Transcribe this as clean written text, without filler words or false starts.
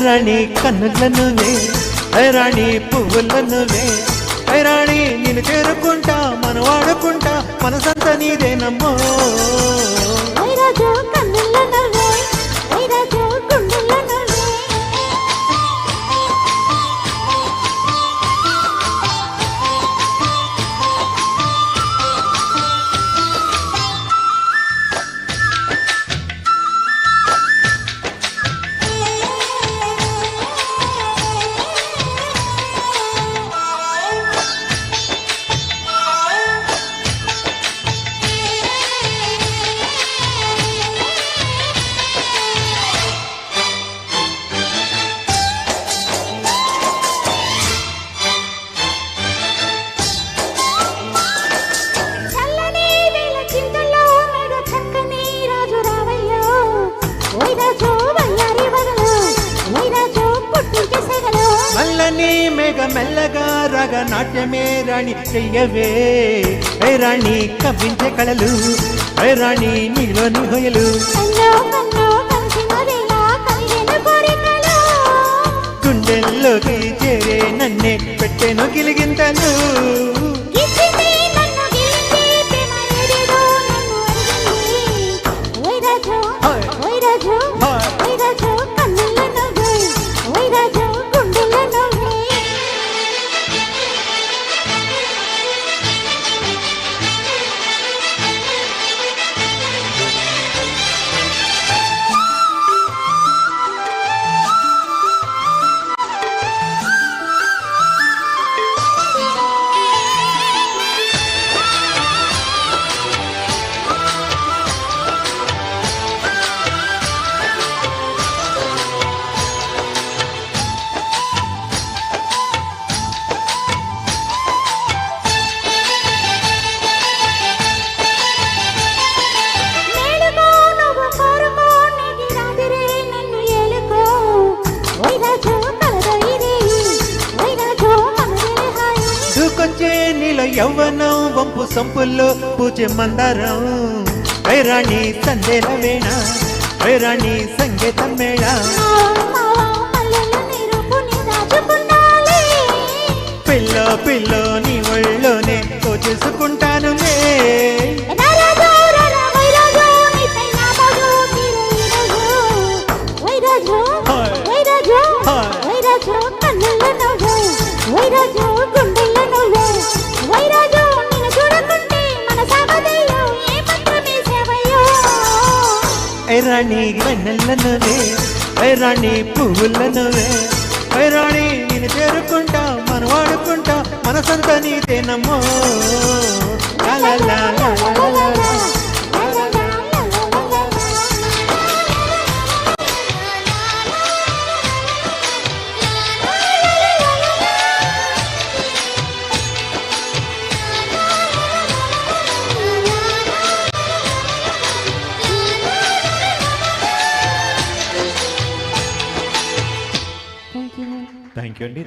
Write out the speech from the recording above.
రాణి కన్నులనువే రాణి పువ్వులనువే రాణి నిన్ను చేరుకుంటా మనం వాడుకుంటా మనసంతా నీదేనమ్మో మల్లని మేఘ మెల్లగా రగ నాట్యమే రాణి చెయ్యవే రాణి కవ్వించే కళలు రాణి నీలోని హొయలు గుండెల్లోకి చేరే నన్నే పెట్టెను గిలిగింతలు యవ్వనం వంపు సంపుల్లో పూజೆ మందారం రాణి సందేల వేణ రాణి సంగీతం మేళ పిల్ల పిల్ల నీ ఒళ్ళోనే చేసుకుంటానులే రాణి వెన్నెలనువే రాణి పువ్వులనువే రాణి నేను చేరుకుంటా మనం వాడుకుంటా మనసంతా నీదేనమ్మో థ్యాంక్ యూ అండి.